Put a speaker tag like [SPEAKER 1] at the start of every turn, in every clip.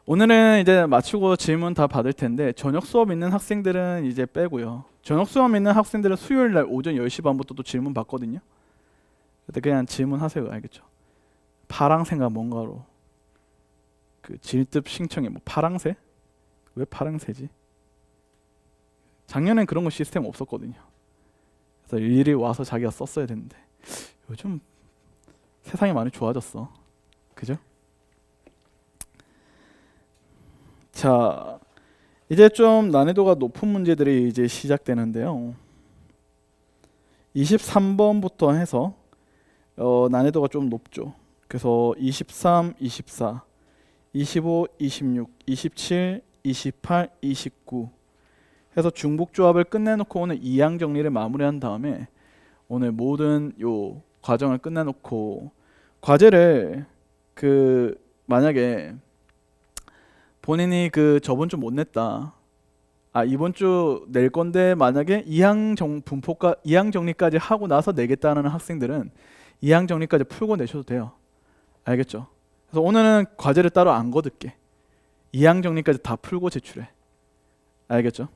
[SPEAKER 1] 오늘은 이제 마치고 질문 다 받을 텐데 저녁 수업 있는 학생들은 이제 빼고요. 저녁 수업 있는 학생들은 수요일 날 오전 10시 반부터 또 질문 받거든요. 그때 그냥 질문하세요. 알겠죠? 파랑새가 뭔가로 그 질습 신청에 뭐 파랑새? 왜 파랑새지? 작년엔 그런 거 시스템 없었거든요. 그래서 일일이 와서 자기가 썼어야 되는데 요즘 세상이 많이 좋아졌어. 그죠? 자, 이제 좀 난이도가 높은 문제들이 이제 시작되는데요. 23번부터 해서 난이도가 좀 높죠. 그래서 23, 24, 25, 26, 27, 28, 29 해서 중복조합을 끝내놓고 오늘 이항 정리를 마무리한 다음에 오늘 모든 요 과정을 끝내놓고 과제를 그 만약에 본인이 그 저번 주 못 냈다. 아 이번 주 낼 건데 만약에 분포가 이항 정리까지 하고 나서 내겠다는 학생들은 이항 정리까지 풀고 내셔도 돼요. 알겠죠? 그래서 오늘은 과제를 따로 안 거둘게. 이항 정리까지 다 풀고 제출해. 알겠죠?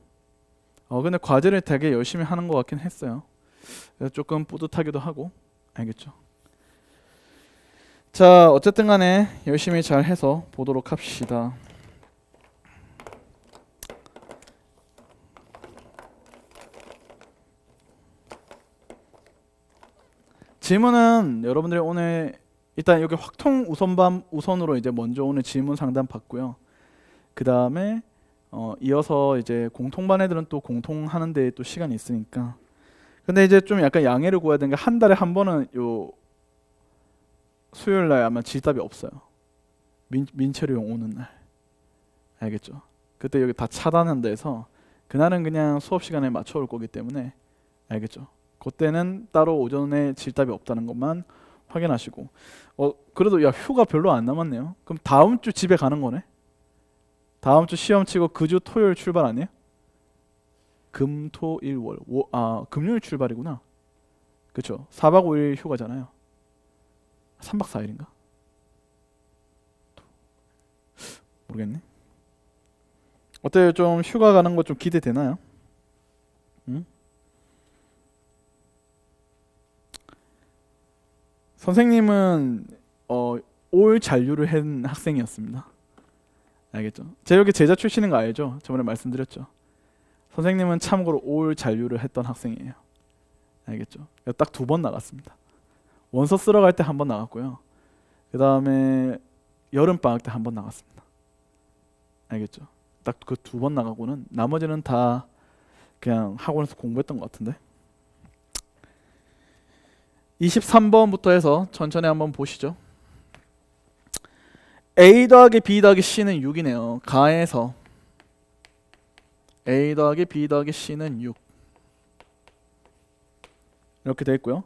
[SPEAKER 1] 근데 과제를 되게 열심히 하는 것 같긴 했어요. 그래서 조금 뿌듯하기도 하고. 알겠죠? 자, 어쨌든 간에 열심히 잘 해서 보도록 합시다. 질문은 여러분들이 오늘 일단 여기 확통 우선으로 이제 먼저 오늘 질문 상담 받고요. 그 다음에 이어서 이제 공통반 애들은 또 공통하는 데 또 시간이 있으니까. 근데 이제 좀 약간 양해를 구해야 되는 게 한 달에 한 번은 요 수요일 날 아마 질답이 없어요. 민철이형 오는 날. 알겠죠? 그때 여기 다 차단한다 해서 그날은 그냥 수업 시간에 맞춰 올 거기 때문에 알겠죠? 그때는 따로 오전에 질답이 없다는 것만 확인하시고 그래도 야 휴가 별로 안 남았네요. 그럼 다음 주 집에 가는 거네. 다음 주 시험 치고 그 주 토요일 출발 아니에요? 금, 토, 일, 월. 금요일 출발이구나. 그쵸? 4박 5일 휴가잖아요. 3박 4일인가? 모르겠네. 어때요? 좀 휴가 가는 거 좀 기대되나요? 응? 선생님은 올 잔류를 한 학생이었습니다. 알겠죠? 제 여기 제자 출신인 거 알죠? 저번에 말씀드렸죠. 선생님은 참고로 올 잔류를 했던 학생이에요. 알겠죠? 딱 2번 나갔습니다. 원서 쓰러 갈 때 1번 나갔고요. 그 다음에 여름 방학 때 1번 나갔습니다. 알겠죠? 딱 그 2번 나가고는 나머지는 다 그냥 학원에서 공부했던 것 같은데. 23번부터 해서 천천히 한번 보시죠. A 더하기 B 더하기 C는 6이네요. 가에서 A 더하기 B 더하기 C는 6 이렇게 돼 있고요.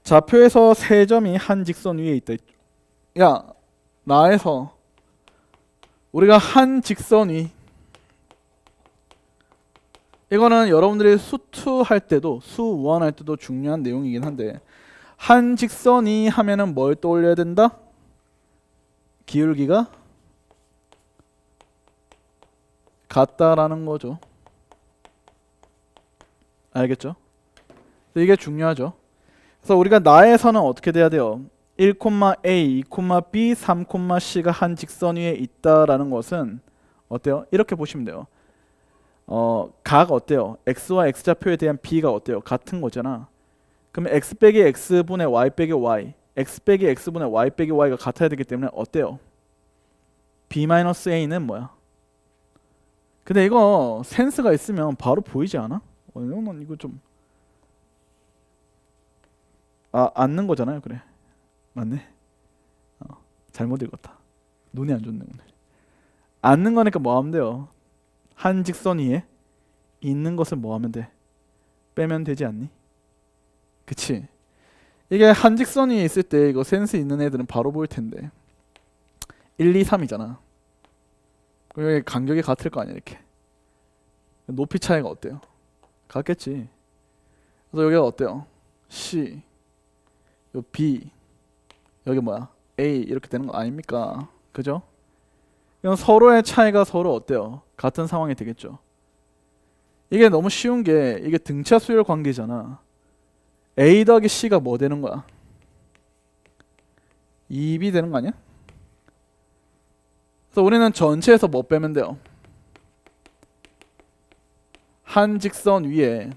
[SPEAKER 1] 좌표에서 세 점이 한 직선 위에 있다. 야, 나에서 우리가 한 직선 위 이거는 여러분들이 수2 할 때도 수1 할 때도 중요한 내용이긴 한데 한 직선이 하면은 뭘 떠올려야 된다? 기울기가 같다라는 거죠. 알겠죠? 이게 중요하죠. 그래서 우리가 나에서는 어떻게 돼야 돼요? 1,A, 2,B, 3,C가 한 직선 위에 있다라는 것은 어때요? 이렇게 보시면 돼요. 각 어때요? x와 x좌표에 대한 b가 어때요? 같은 거잖아. 그러면 x 빼기 x분의 y 빼기 y, x 빼기 x분의 y 빼기 y가 같아야 되기 때문에 어때요? b-a는 뭐야? 근데 이거 센스가 있으면 바로 보이지 않아? 이거 좀 앉는 거잖아요. 그래, 맞네. 잘못 읽었다. 눈이 안 좋네 오늘. 앉는 거니까 뭐 하면 돼요? 한 직선 위에 있는 것을 뭐 하면 돼? 빼면 되지 않니? 그치? 이게 한 직선 위에 있을 때 이거 센스 있는 애들은 바로 보일 텐데 1, 2, 3이잖아. 그럼 간격이 같을 거 아니야 이렇게. 높이 차이가 어때요? 같겠지. 그래서 여기가 어때요? C, 요 B, 여기 뭐야? A 이렇게 되는 거 아닙니까? 그죠? 이건 서로의 차이가 서로 어때요? 같은 상황이 되겠죠. 이게 너무 쉬운 게 이게 등차 수열 관계잖아. A 더하기 C가 뭐 되는 거야? 2B 되는 거 아니야? 그래서 우리는 전체에서 뭐 빼면 돼요? 한 직선 위에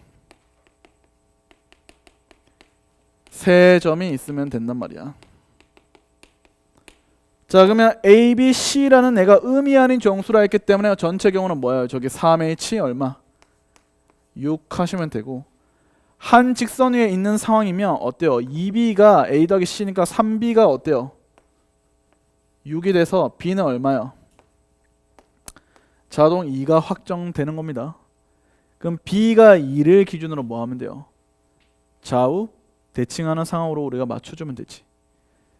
[SPEAKER 1] 세 점이 있으면 된단 말이야. 자, 그러면 A, B, C라는 애가 음이 아닌 정수라 했기 때문에 전체 경우는 뭐예요? 저기 3H 얼마? 6 하시면 되고, 한 직선 위에 있는 상황이면 어때요? 2B가 A 더하기 C니까 3B가 어때요? 6이 돼서 B는 얼마요? 자동 2가 확정되는 겁니다. 그럼 B가 2를 기준으로 뭐 하면 돼요? 좌우 대칭하는 상황으로 우리가 맞춰주면 되지.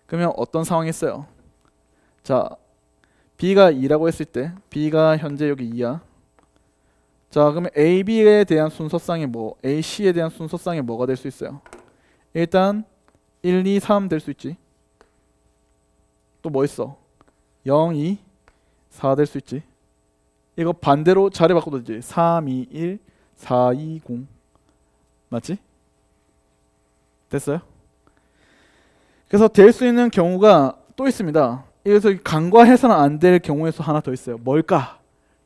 [SPEAKER 1] 그러면 어떤 상황이 있어요? 자, B가 2라고 했을 때 B가 현재 여기 2야. 자, 그러면 AB에 대한 순서상이 뭐, AC에 대한 순서상이 뭐가 될 수 있어요? 일단 1, 2, 3 될 수 있지. 또 뭐 있어? 0, 2, 4 될 수 있지. 이거 반대로 자리 바꿔도 되지. 3, 2, 1, 4, 2, 0 맞지? 됐어요? 그래서 될 수 있는 경우가 또 있습니다. 그래서 간과해서는 안 될 경우의 수 하나 더 있어요. 뭘까?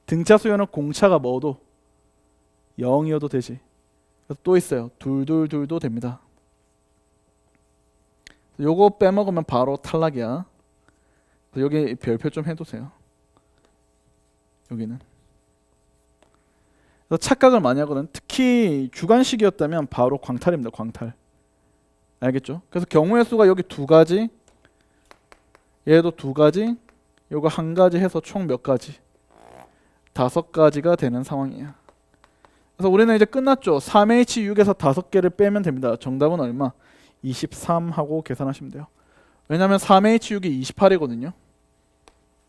[SPEAKER 1] 등차 수열은 공차가 뭐도 0이어도 되지. 그래서 또 있어요. 둘도 됩니다. 요거 빼먹으면 바로 탈락이야. 여기 별표 좀 해두세요. 여기는. 그래서 착각을 많이 하거든. 특히 주관식이었다면 바로 광탈입니다. 광탈. 알겠죠? 그래서 경우의 수가 여기 두 가지, 얘도 두 가지, 요거 한 가지 해서 총 몇 가지? 5가지가 되는 상황이에요. 그래서 우리는 이제 끝났죠. 3H6에서 5개를 빼면 됩니다. 정답은 얼마? 23 하고 계산하시면 돼요. 왜냐하면 3H6이 28이거든요.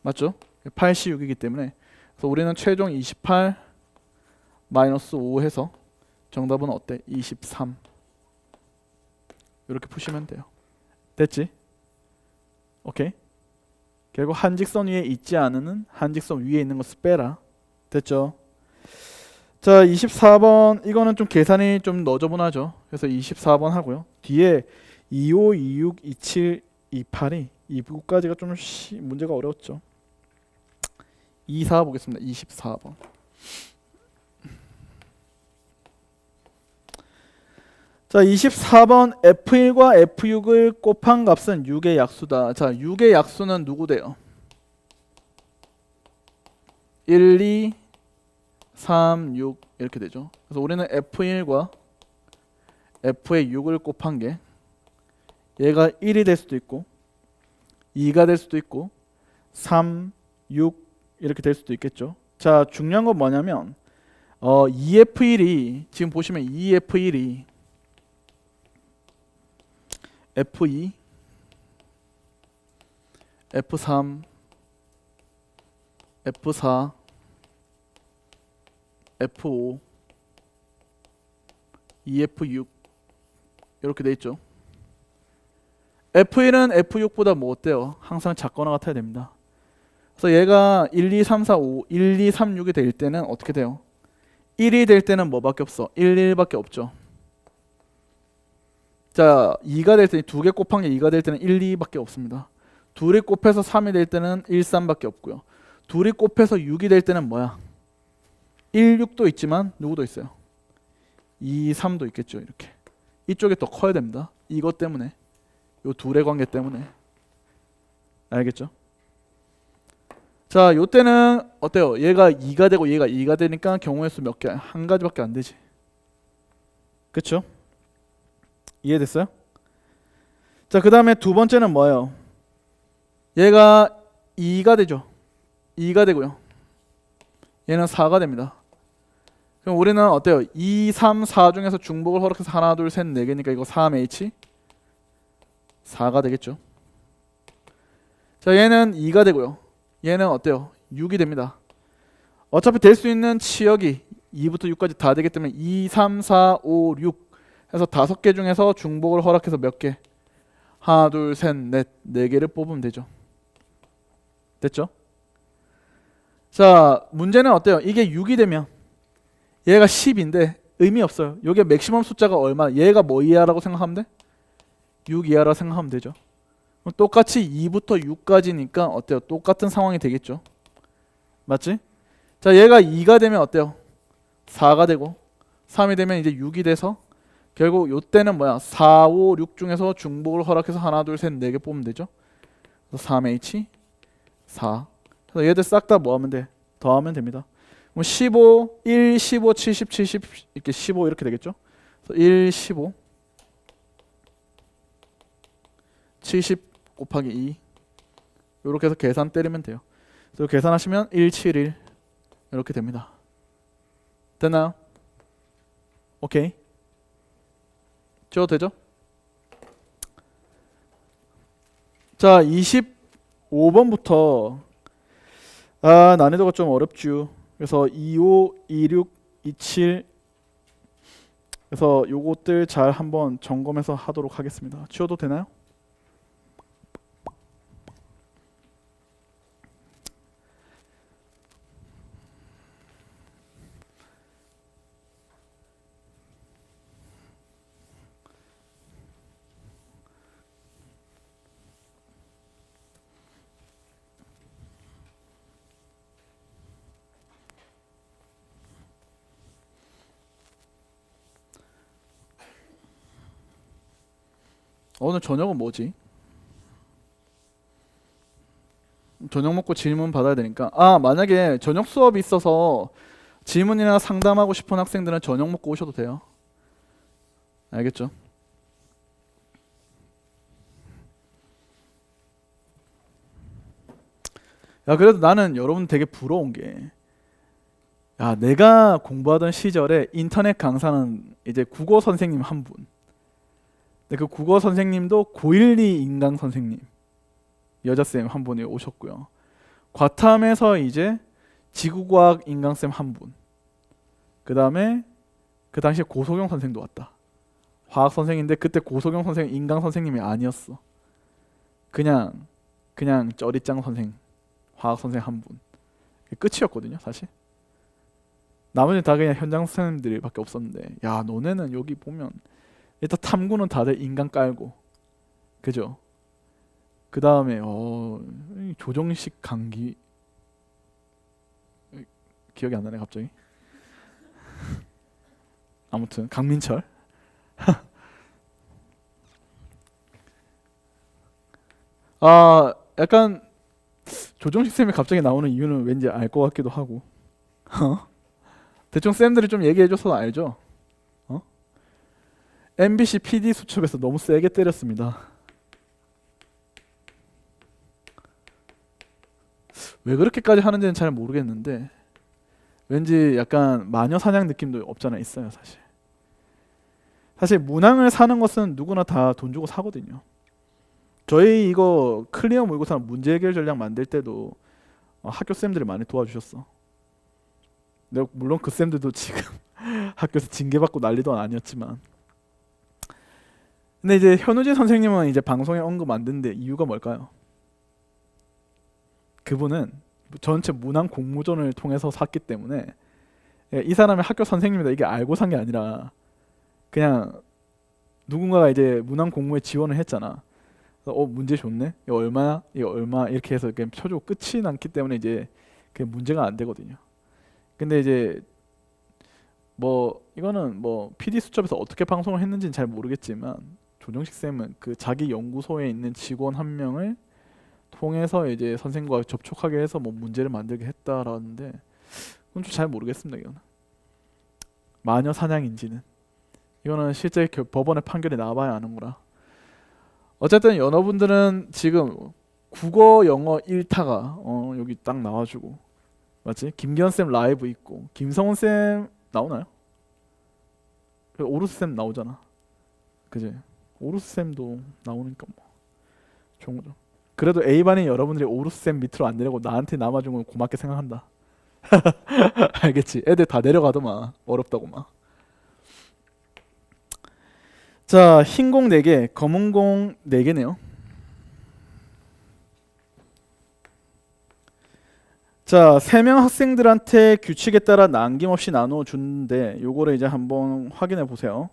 [SPEAKER 1] 맞죠? 8C6이기 때문에. 그래서 우리는 최종 28 마이너스 5 해서 정답은 어때? 23. 이렇게 푸시면 돼요. 됐지? 오케이? 결국 한직선 위에 있지 않은 한직선 위에 있는 것을 빼라. 됐죠? 자, 24번 이거는 좀 계산이 좀 너저분하죠. 그래서 24번 하고요. 뒤에 25, 26, 27, 28이 이 부분까지가 좀 문제가 어려웠죠. 24 보겠습니다. 24번. 자, 24번 F1과 F6을 곱한 값은 6의 약수다. 자, 6의 약수는 누구 돼요? 1, 2, 3, 6 이렇게 되죠. 그래서 우리는 F1과 F의 6을 곱한 게 얘가 1이 될 수도 있고 2가 될 수도 있고 3, 6 이렇게 될 수도 있겠죠. 자, 중요한 건 뭐냐면 2F1이 지금 보시면 2F1이 F2, F3, F4, F5, EF6 이렇게 돼 있죠. F1은 F6보다 뭐 어때요? 항상 작거나 같아야 됩니다. 그래서 얘가 1, 2, 3, 4, 5, 1, 2, 3, 6이 될 때는 어떻게 돼요? 1이 될 때는 뭐밖에 없어? 1, 1밖에 없죠. 자, 2가 될 때는 2개 곱한 게 2가 될 때는 1, 2밖에 없습니다. 둘이 곱해서 3이 될 때는 1, 3밖에 없고요. 둘이 곱해서 6이 될 때는 뭐야? 1, 6도 있지만 누구도 있어요? 2, 3도 있겠죠. 이렇게. 이쪽이 더 커야 됩니다. 이것 때문에. 요 둘의 관계 때문에. 알겠죠? 자, 요때는 어때요? 얘가 2가 되고 얘가 2가 되니까 경우의 수 몇 개? 한 가지밖에 안 되지. 그쵸? 이해됐어요? 자, 그 다음에 두 번째는 뭐예요? 얘가 2가 되죠. 2가 되고요. 얘는 4가 됩니다. 그럼 우리는 어때요? 2, 3, 4 중에서 중복을 허락해서 하나, 둘, 셋, 4개니까 이거 3H 4가 되겠죠. 자, 얘는 2가 되고요. 얘는 어때요? 6이 됩니다. 어차피 될 수 있는 치역이 2부터 6까지 다 되기 때문에 2, 3, 4, 5, 6 해서 5개 중에서 중복을 허락해서 몇 개? 하나, 둘, 셋, 넷, 4개를 뽑으면 되죠. 됐죠? 자, 문제는 어때요? 이게 6이 되면 얘가 10인데 의미 없어요. 여기 맥시멈 숫자가 얼마? 얘가 뭐 이하라고 생각하면 돼? 6 이하라고 생각하면 되죠. 그럼 똑같이 2부터 6까지니까 어때요? 똑같은 상황이 되겠죠. 맞지? 자, 얘가 2가 되면 어때요? 4가 되고 3이 되면 이제 6이 돼서 결국 요때는 뭐야? 4, 5, 6 중에서 중복을 허락해서 하나, 둘, 셋, 4개 뽑으면 되죠. 그래서 3H 4. 그래서 얘들 싹 다 뭐 하면 돼? 더하면 됩니다. 그럼 15, 1, 15, 70, 70 이렇게 15 이렇게 되겠죠. 그래서 1, 15 70 곱하기 2 이렇게 해서 계산 때리면 돼요. 그래서 계산하시면 171 이렇게 됩니다. 됐나요? 오케이. 지워도 되죠? 자, 25번부터 난이도가 좀 어렵죠. 그래서 25, 26, 27 그래서 요것들 잘 한번 점검해서 하도록 하겠습니다. 지워도 되나요? 오늘 저녁은 뭐지? 저녁 먹고 질문 받아야 되니까 만약에 저녁 수업이 있어서 질문이나 상담하고 싶은 학생들은 저녁 먹고 오셔도 돼요. 알겠죠? 야, 그래도 나는 여러분 되게 부러운 게 내가 공부하던 시절에 인터넷 강사는 이제 국어 선생님 한 분. 근데 그 국어 선생님도 912 인강 선생님 여자쌤 한 분이 오셨고요. 과탐에서 이제 지구과학 인강쌤 한 분. 그 다음에 그 당시에 고소경 선생도 왔다. 화학 선생인데 그때 고소경 선생 인강 선생님이 아니었어. 그냥 쩌리짱 선생, 화학 선생 한 분. 끝이었거든요, 사실. 나머지 다 그냥 현장 선생님들밖에 없었는데, 야, 너네는 여기 보면 일단 탐구는 다들 인강 깔고, 그죠? 그 다음에 조정식 강기 기억이 안 나네 갑자기. 아무튼 강민철. 약간 조정식 쌤이 갑자기 나오는 이유는 왠지 알 것 같기도 하고. 대충 쌤들이 좀 얘기해줘서 알죠. MBC PD 수첩에서 너무 세게 때렸습니다. 왜 그렇게까지 하는지는 잘 모르겠는데 왠지 약간 마녀 사냥 느낌도 없잖아 있어요. 사실 문항을 사는 것은 누구나 다 돈 주고 사거든요. 저희 이거 클리어 모의고사 문제 해결 전략 만들 때도 학교 쌤들이 많이 도와주셨어. 근데 물론 그 쌤들도 지금 학교에서 징계받고 난리도 아니었지만, 근데 이제 현우진 선생님은 이제 방송에 언급 안 듣는데 이유가 뭘까요? 그분은 전체 문항 공모전을 통해서 샀기 때문에 이 사람이 학교 선생님이다 이게 알고 산 게 아니라 그냥 누군가가 이제 문항 공모에 지원을 했잖아. 그래서 문제 좋네. 이거 얼마야? 이거 얼마? 이렇게 해서 그냥 쳐주고 끝이 났기 때문에 이제 그게 문제가 안 되거든요. 근데 이제 뭐 이거는 뭐 PD 수첩에서 어떻게 방송을 했는지는 잘 모르겠지만 조정식 쌤은 그 자기 연구소에 있는 직원 한 명을 통해서 이제 선생과 접촉하게 해서 뭐 문제를 만들게 했다라는데 그건 좀 잘 모르겠습니다. 이거는 마녀 사냥인지는 이거는 실제 법원의 판결이 나와봐야 아는 거라. 어쨌든 여러분들은 지금 국어 영어 1타가 여기 딱 나와주고 맞지? 김기현 쌤 라이브 있고 김성훈 쌤 나오나요? 오루스 쌤 나오잖아. 그지? 오루스 쌤도 나오니까 뭐 좋은 거죠. 그래도 A반인 여러분들이 오루스 쌤 밑으로 안 내려고 나한테 남아준 건 고맙게 생각한다. 알겠지? 애들 다 내려가더만 어렵다고 막. 자, 흰 공 4개, 검은 공 4개네요. 자, 3명 학생들한테 규칙에 따라 남김없이 나누어 주는데 요거를 이제 한번 확인해 보세요.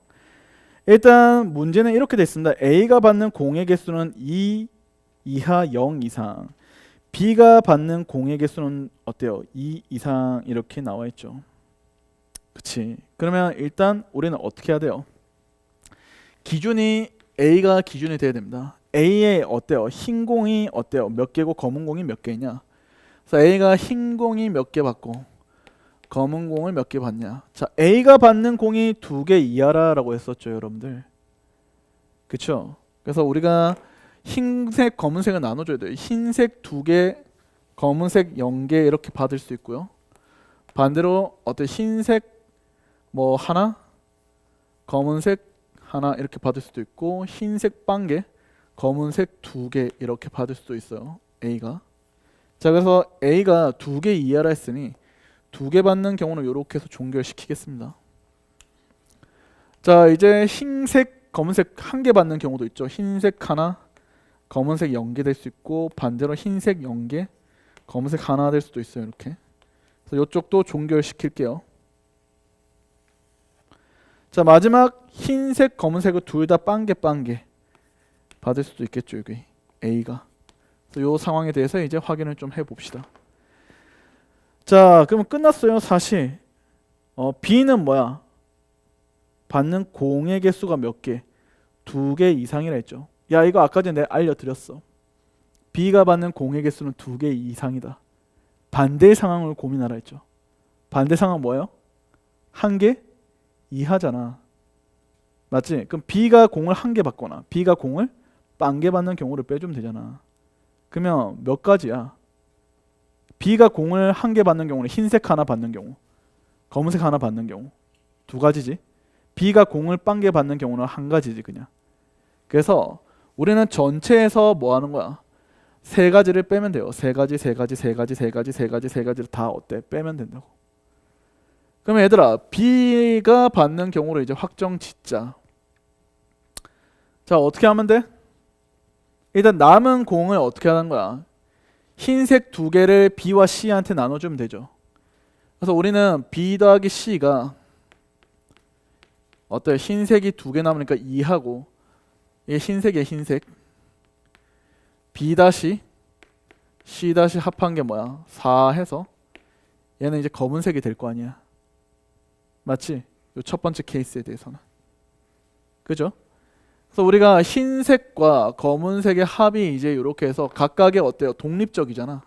[SPEAKER 1] 일단 문제는 이렇게 돼 있습니다. A가 받는 공의 개수는 2 이하 0 이상, B가 받는 공의 개수는 어때요? 2 이상 이렇게 나와 있죠. 그치? 그러면 일단 우리는 어떻게 해야 돼요? 기준이 A가 기준이 돼야 됩니다. A의 어때요? 흰 공이 어때요? 몇 개고 검은 공이 몇 개냐? 그래서 A가 흰 공이 몇 개 받고 검은 공을 몇 개 받냐? 자, A가 받는 공이 2개 이하라고 했었죠, 여러분들. 그쵸? 그래서 우리가 흰색, 검은색을 나눠줘야 돼요. 흰색 2개, 검은색 0개 이렇게 받을 수 있고요. 반대로 어때 흰색 뭐 하나, 검은색 하나 이렇게 받을 수도 있고, 흰색 1개, 검은색 2개 이렇게 받을 수도 있어요. A가. 자, 그래서 A가 2개 이하라 했으니 2개 받는 경우는 이렇게 해서 종결시키겠습니다. 자, 이제 흰색, 검은색 1개 받는 경우도 있죠. 흰색 하나, 검은색 0개 될 수 있고, 반대로 흰색 0개, 검은색 하나 될 수도 있어요. 이렇게. 그래서 이쪽도 종결시킬게요. 자, 마지막 흰색, 검은색을 둘 다 빵개 받을 수도 있겠죠. 여기 A가. 그래서 이 상황에 대해서 이제 확인을 좀 해봅시다. 자, 그러면 끝났어요. 사실 B는 뭐야? 받는 공의 개수가 몇 개? 2개 이상이라 했죠. 야, 이거 아까 전에 내가 알려드렸어. B가 받는 공의 개수는 2개 이상이다. 반대 상황을 고민하라 했죠. 반대 상황 뭐예요? 1개 이하잖아. 맞지? 그럼 B가 공을 1개 받거나 B가 공을 1개 받는 경우를 빼주면 되잖아. 그러면 몇 가지야? B가 공을 1개 받는 경우는 흰색 하나 받는 경우, 검은색 하나 받는 경우 2가지지. B가 공을 1개 받는 경우는 1가지지 그냥. 그래서 우리는 전체에서 뭐 하는 거야? 3가지를 빼면 돼요. 3가지를 다 어때? 빼면 된다고. 그러면 얘들아, B가 받는 경우를 이제 확정 짓자. 자, 어떻게 하면 돼? 일단 남은 공을 어떻게 하는 거야? 흰색 2개를 B와 C한테 나눠주면 되죠. 그래서 우리는 B 더하기 C가 어때요? 흰색이 2개 남으니까 2하고, 이게 흰색이야, 흰색. B 다시 C 다시 합한 게 뭐야? 4 해서 얘는 이제 검은색이 될 거 아니야. 맞지? 요 첫 번째 케이스에 대해서는. 그죠? 그래서 우리가 흰색과 검은색의 합이 이제 이렇게 해서 각각의 어때요? 독립적이잖아.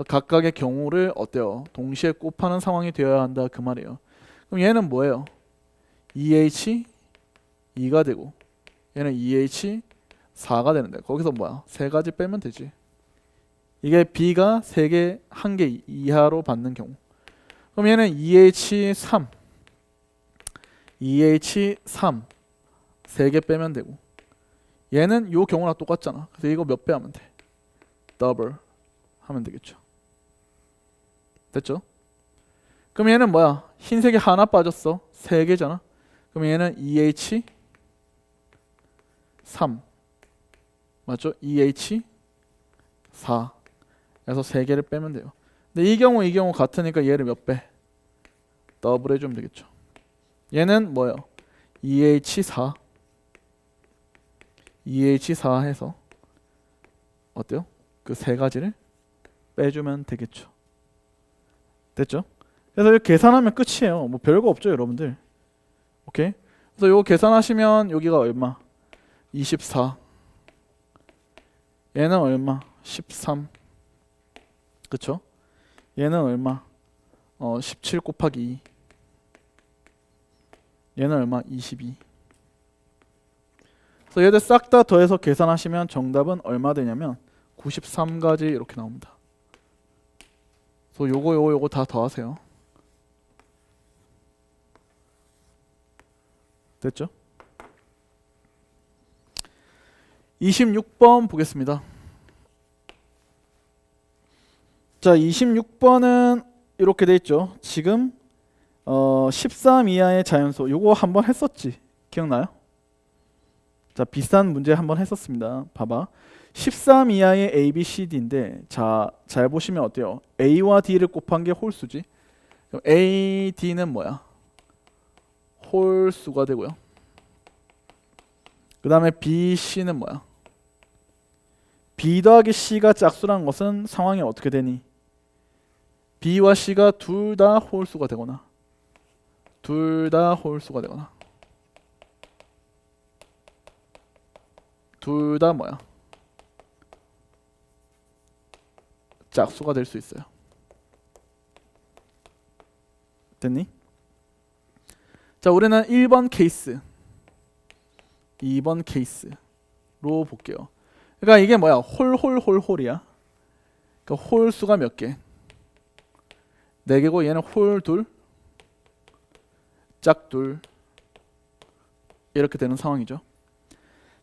[SPEAKER 1] 각각의 경우를 어때요? 동시에 곱하는 상황이 되어야 한다 그 말이에요. 그럼 얘는 뭐예요? 2H 2가 되고 얘는 2H 4가 되는데 거기서 뭐야? 3가지 빼면 되지. 이게 B가 3개, 1개 이하로 받는 경우. 그럼 얘는 2H3 3개 빼면 되고, 얘는 요 경우랑 똑같잖아. 그래서 이거 몇 배 하면 돼? 더블 하면 되겠죠. 됐죠? 그럼 얘는 뭐야? 흰색이 하나 빠졌어. 3개잖아. 그럼 얘는 2H 3 맞죠? 2H 4 그래서 3개를 빼면 돼요. 근데 이 경우 같으니까 얘를 몇 배? 더블 해주면 되겠죠. 얘는 뭐예요? 2H4 해서 어때요? 그 3가지를 빼주면 되겠죠. 됐죠? 그래서 이렇게 계산하면 끝이에요. 뭐 별거 없죠, 여러분들. 오케이? 그래서 이거 계산하시면 여기가 얼마? 24. 얘는 얼마? 13. 그쵸? 얘는 얼마? 17 곱하기 2. 얘는 얼마? 22. 그래서 얘들 싹 다 더해서 계산하시면 정답은 얼마 되냐면 93가지 이렇게 나옵니다. 그래서 요거 다 더하세요. 됐죠? 26번 보겠습니다. 자, 26번은 이렇게 돼 있죠. 지금 13 이하의 자연수 요거 한번 했었지. 기억나요? 자, 비슷한 문제 한번 했었습니다. 봐봐. 13 이하의 A, B, C, D인데 자, 잘 보시면 어때요? A와 D를 곱한 게 홀수지. 그럼 A, D는 뭐야? 홀수가 되고요. 그 다음에 B, C는 뭐야? B 더하기 C가 짝수라는 것은 상황이 어떻게 되니? B와 C가 둘 다 홀수가 되거나 둘 다 홀수가 되거나 둘 다 뭐야? 짝수가 될 수 있어요. 됐니? 자, 우리는 1번 케이스 2번 케이스로 볼게요. 그러니까 이게 뭐야? 홀이야. 그러니까 홀수가 몇 개? 4개고 얘는 홀 둘, 짝 둘 이렇게 되는 상황이죠.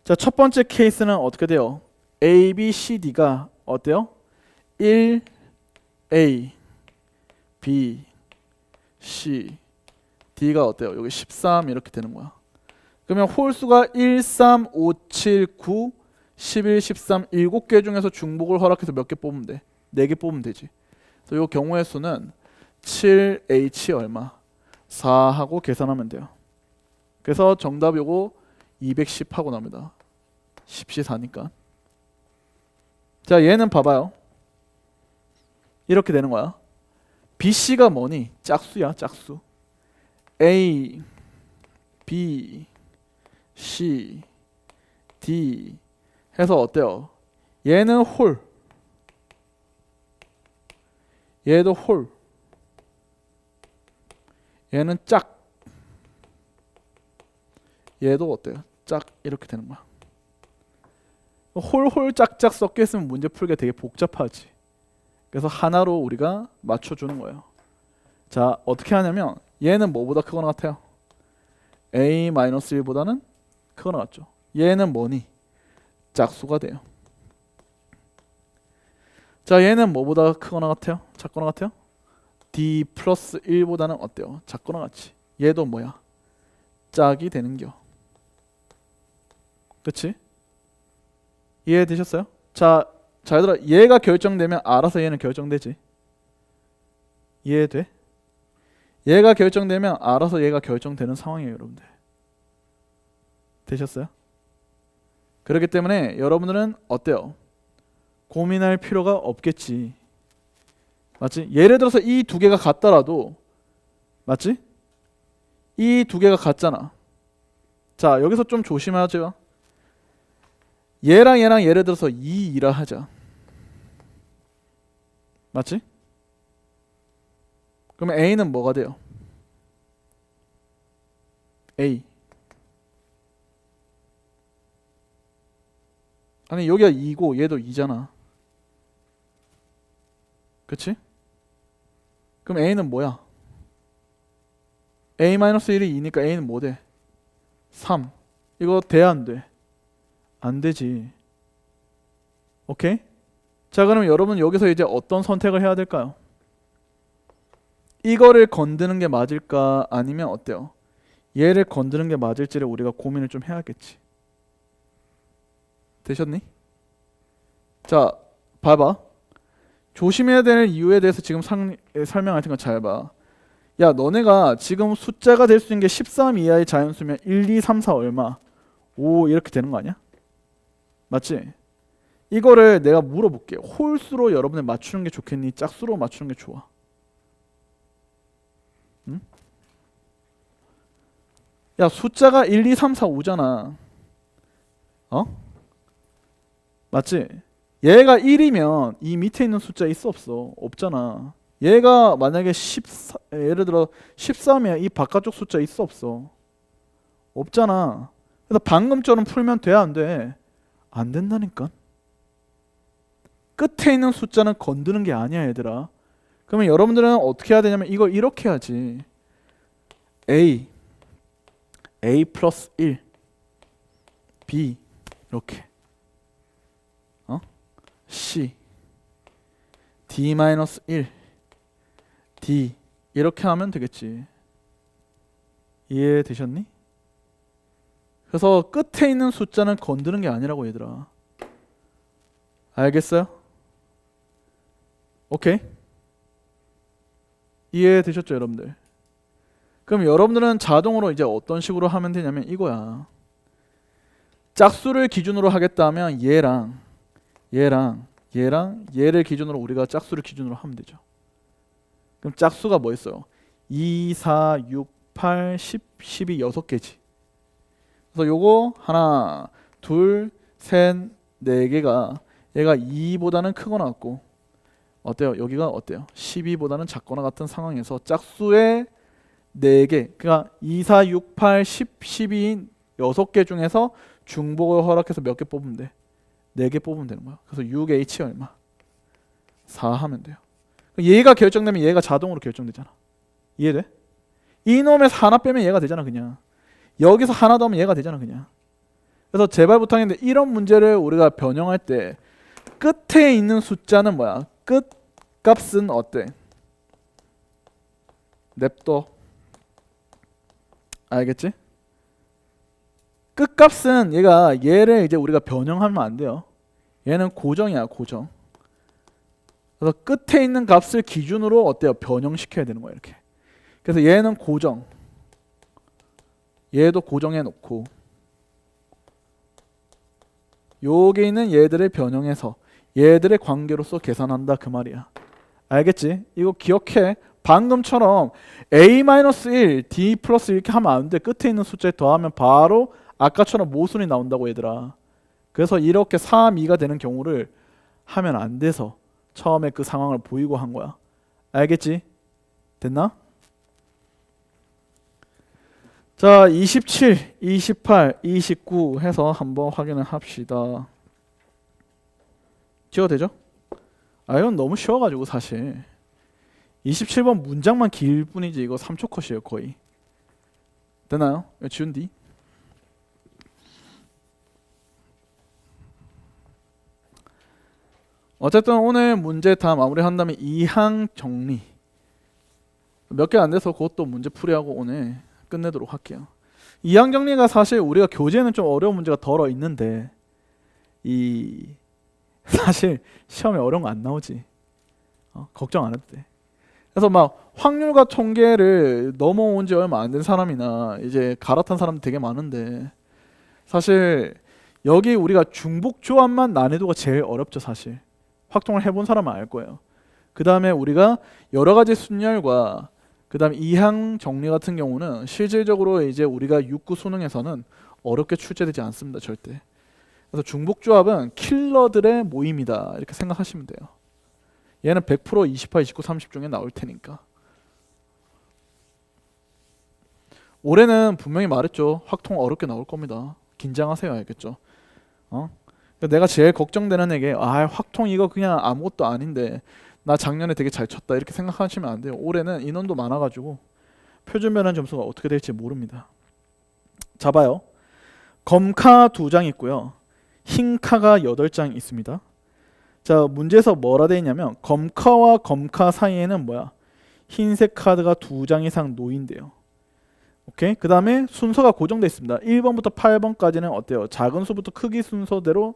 [SPEAKER 1] 자, 첫 번째 케이스는 어떻게 돼요? A, B, C, D가 어때요? 1, A, B, C, D가 어때요? 여기 13 이렇게 되는 거야. 그러면 홀수가 1, 3, 5, 7, 9, 11, 13 7개 중에서 중복을 허락해서 몇 개 뽑으면 돼? 4개 뽑으면 되지. 그래서 이 경우의 수는 7H 얼마? 4 하고 계산하면 돼요. 그래서 정답 요거 210 하고 나옵니다. 10시 4니까. 자, 얘는 봐봐요. 이렇게 되는 거야. BC가 뭐니? 짝수야, 짝수. A, B, C, D 해서 어때요? 얘는 홀. 얘도 홀. 얘는 짝. 얘도 어때요? 짝 이렇게 되는 거야. 홀 짝짝 섞여 있으면 문제 풀기가 되게 복잡하지. 그래서 하나로 우리가 맞춰주는 거예요. 자, 어떻게 하냐면 얘는 뭐보다 크거나 같아요? A-1보다는 크거나 같죠. 얘는 뭐니? 짝수가 돼요. 자, 얘는 뭐보다 크거나 같아요? 작거나 같아요? D 플러스 1보다는 어때요? 작거나 같지. 얘도 뭐야? 짝이 되는겨. 그치? 이해되셨어요? 자, 잘 들어. 얘가 결정되면 알아서 얘는 결정되지. 이해돼? 얘가 결정되면 알아서 얘가 결정되는 상황이에요, 여러분들. 되셨어요? 그렇기 때문에 여러분들은 어때요? 고민할 필요가 없겠지. 맞지? 예를 들어서 이 두 개가 같더라도 맞지? 이 두 개가 같잖아. 자, 여기서 좀 조심하죠. 얘랑 얘랑 예를 들어서 2라 하자. 맞지? 그러면 A는 뭐가 돼요? A. 아니 여기가 2고 얘도 2잖아. 그치? 그럼 A는 뭐야? A-1이 2니까 A는 뭐 돼? 3. 이거 돼 안 돼? 안 되지. 오케이? 자, 그럼 여러분 여기서 이제 어떤 선택을 해야 될까요? 이거를 건드는 게 맞을까? 아니면 어때요? 얘를 건드는 게 맞을지를 우리가 고민을 좀 해야겠지. 되셨니? 자, 봐봐. 조심해야 되는 이유에 대해서 지금 설명할 테니까 잘 봐. 야, 너네가 지금 숫자가 될 수 있는 게 13 이하의 자연수면 1, 2, 3, 4 얼마? 5 이렇게 되는 거 아니야? 맞지? 이거를 내가 물어볼게. 홀수로 여러분들 맞추는 게 좋겠니? 짝수로 맞추는 게 좋아? 응? 야, 숫자가 1, 2, 3, 4, 5잖아. 어? 맞지? 얘가 1이면 이 밑에 있는 숫자 있어 없어? 없잖아. 얘가 만약에 14, 예를 들어 13이야. 이 바깥쪽 숫자 있어 없어? 없잖아. 그래서 방금처럼 풀면 돼 안 돼? 안 된다니까. 끝에 있는 숫자는 건드는 게 아니야, 얘들아. 그러면 여러분들은 어떻게 해야 되냐면 이걸 이렇게 해야지. A 플러스 1 B 이렇게 C D 마이너스 1 D 이렇게 하면 되겠지. 이해되셨니? 그래서 끝에 있는 숫자는 건드는 게 아니라고 얘들아. 알겠어요? 오케이? 이해되셨죠, 여러분들? 그럼 여러분들은 자동으로 이제 어떤 식으로 하면 되냐면 이거야. 짝수를 기준으로 하겠다면 얘랑 얘를 기준으로 우리가 짝수를 기준으로 하면 되죠. 그럼 짝수가 뭐 있어요? 2, 4, 6, 8, 10, 12, 6개지. 그래서 요거 하나, 둘, 셋, 네 개가 얘가 2보다는 크거나 같고 어때요? 여기가 어때요? 12보다는 작거나 같은 상황에서 짝수의 4개, 그러니까 2, 4, 6, 8, 10, 12인 6개 중에서 중복을 허락해서 몇 개 뽑으면 돼? 4개 뽑으면 되는 거야. 그래서 6H 얼마? 4 하면 돼요. 얘가 결정되면 얘가 자동으로 결정되잖아. 이해돼? 이놈에서 하나 빼면 얘가 되잖아 그냥. 여기서 하나 더하면 얘가 되잖아 그냥. 그래서 제발 부탁인데 이런 문제를 우리가 변형할 때 끝에 있는 숫자는 뭐야? 끝 값은 어때? 냅둬. 알겠지? 끝값은 얘를 이제 우리가 변형하면 안 돼요. 얘는 고정이야, 고정. 그래서 끝에 있는 값을 기준으로 어때요? 변형시켜야 되는 거야, 이렇게. 그래서 얘는 고정. 얘도 고정해 놓고 여기 있는 얘들을 변형해서 얘들의 관계로서 계산한다 그 말이야. 알겠지? 이거 기억해. 방금처럼 A-1, D 플러스 이렇게 하면 안 돼. 끝에 있는 숫자에 더하면 바로 아까처럼 모순이 나온다고 얘들아. 그래서 이렇게 3, 2가 되는 경우를 하면 안 돼서 처음에 그 상황을 보이고 한 거야. 알겠지? 됐나? 자, 27, 28, 29 해서 한번 확인을 합시다. 지워도 되죠? 아, 이건 너무 쉬워가지고 사실 27번 문장만 길 뿐이지 이거 3초 컷이에요 거의. 되나요? 이거 지운 뒤. 어쨌든 오늘 문제 다 마무리한 다음에 2항 정리 몇 개 안 돼서 그것도 문제 풀이하고 오늘 끝내도록 할게요. 2항 정리가 사실 우리가 교재에는 좀 어려운 문제가 덜어 있는데 사실 시험에 어려운 거 안 나오지. 걱정 안 해도 돼. 그래서 막 확률과 통계를 넘어온 지 얼마 안 된 사람이나 이제 갈아탄 사람들 되게 많은데 사실 여기 우리가 중복 조합만 난이도가 제일 어렵죠 사실. 확통을 해본 사람은 알 거예요. 그 다음에 우리가 여러 가지 순열과 그 다음에 이항 정리 같은 경우는 실질적으로 이제 우리가 6구 수능에서는 어렵게 출제되지 않습니다 절대. 그래서 중복 조합은 킬러들의 모임이다 이렇게 생각하시면 돼요. 얘는 100% 28, 29, 30 중에 나올 테니까. 올해는 분명히 말했죠. 확통 어렵게 나올 겁니다. 긴장하세요. 알겠죠? 내가 제일 걱정되는 애게 확통 이거 그냥 아무것도 아닌데 나 작년에 되게 잘 쳤다 이렇게 생각하시면 안 돼요. 올해는 인원도 많아가지고 표준 변환 점수가 어떻게 될지 모릅니다. 자 봐요. 검카 2장 있고요. 흰 카가 8장 있습니다. 자 문제에서 뭐라 되어 있냐면 검카와 검카 사이에는 뭐야? 흰색 카드가 2장 이상 놓인대요. 오케이? 그 다음에 순서가 고정되어 있습니다. 1번부터 8번까지는 어때요? 작은 수부터 크기 순서대로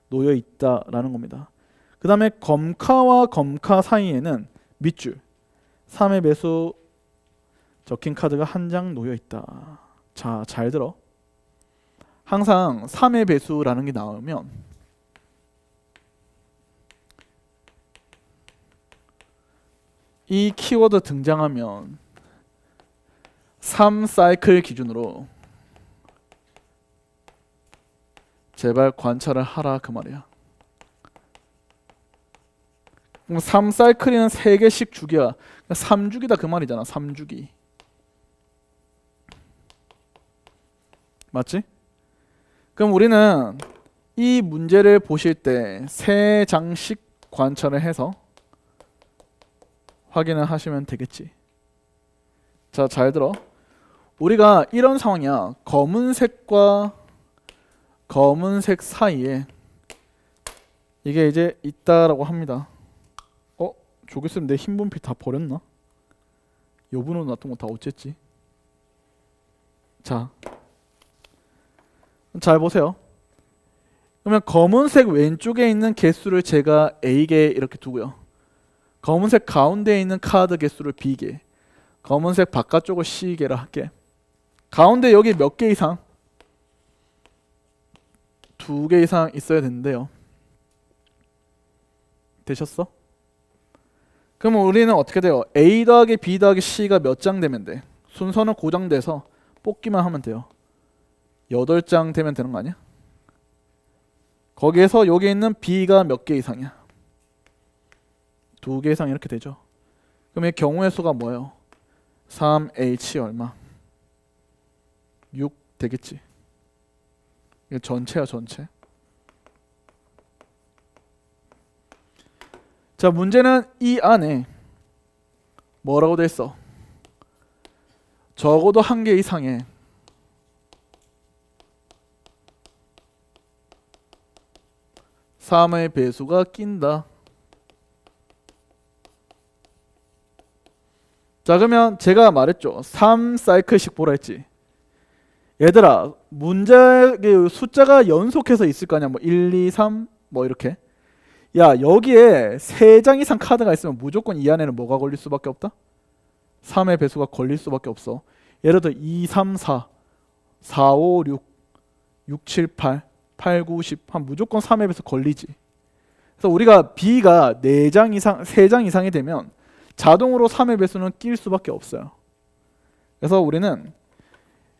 [SPEAKER 1] 놓여 있다라는 겁니다. 그 다음에 검카와 검카 사이에는 밑줄 3의 배수 적힌 카드가 한 장 놓여 있다. 자, 잘 들어. 항상 3의 배수라는 게 나오면 이 키워드 등장하면 3 사이클 기준으로 제발 관찰을 하라 그 말이야. 그럼 3 사이클이는 3개씩 주기야. 3주기다 그 말이잖아. 3주기. 맞지? 그럼 우리는 이 문제를 보실 때 3장씩 관찰을 해서 확인을 하시면 되겠지. 자, 잘 들어. 우리가 이런 상황이야. 검은색과 검은색 사이에 이게 이제 있다라고 합니다. 저기 있으면 내 흰 분필 다 버렸나? 여분으로 놨던 거 다 어쨌지? 자, 잘 보세요. 그러면 검은색 왼쪽에 있는 개수를 제가 A개 이렇게 두고요. 검은색 가운데에 있는 카드 개수를 B개, 검은색 바깥쪽을 C개라 할게. 가운데 여기 몇 개 이상? 2개 이상 있어야 되는데요. 되셨어? 그러면 우리는 어떻게 돼요? A 더하기 B 더하기 C가 몇 장 되면 돼? 순서는 고정돼서 뽑기만 하면 돼요. 8장 되면 되는 거 아니야? 거기에서 여기 있는 B가 몇 개 이상이야? 2개 이상 이렇게 되죠. 그럼 이 경우의 수가 뭐예요? 3H 얼마? 6 되겠지. 이거 전체야, 전체. 자, 문제는 이 안에 뭐라고 돼 있어? 적어도 1개 이상의 삼의 배수가 낀다. 자, 그러면 제가 말했죠. 3사이클씩 보라 했지. 얘들아, 문제 숫자가 연속해서 있을 거 아니야. 뭐 1, 2, 3 뭐 이렇게. 야, 여기에 3장 이상 카드가 있으면 무조건 이 안에는 뭐가 걸릴 수밖에 없다? 3의 배수가 걸릴 수밖에 없어. 예를 들어 2, 3, 4, 4, 5, 6, 6, 7, 8, 8, 9, 10 한 무조건 3의 배수 걸리지. 그래서 우리가 B가 4장 이상, 3장 이상이 되면 자동으로 3의 배수는 낄 수밖에 없어요. 그래서 우리는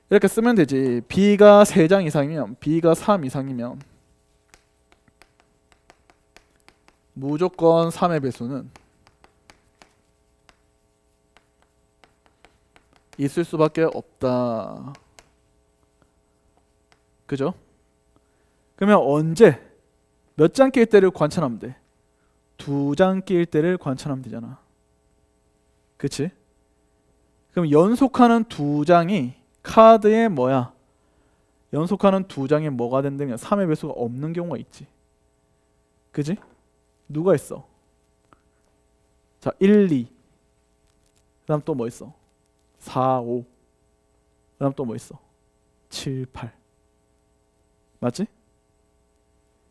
[SPEAKER 1] 이렇게 쓰면 되지. B가 3장 이상이면, B가 3 이상이면 무조건 3의 배수는 있을 수밖에 없다. 그죠? 그러면 언제 몇 장 낄 때를 관찰하면 돼? 2장 낄 때를 관찰하면 되잖아. 그치? 그럼 연속하는 2장이 카드에 뭐야? 연속하는 2장에 뭐가 된다면 3의 배수가 없는 경우가 있지. 그지? 누가 있어? 자, 1, 2. 그 다음 또 뭐 있어? 4, 5. 그 다음 또 뭐 있어? 7, 8. 맞지?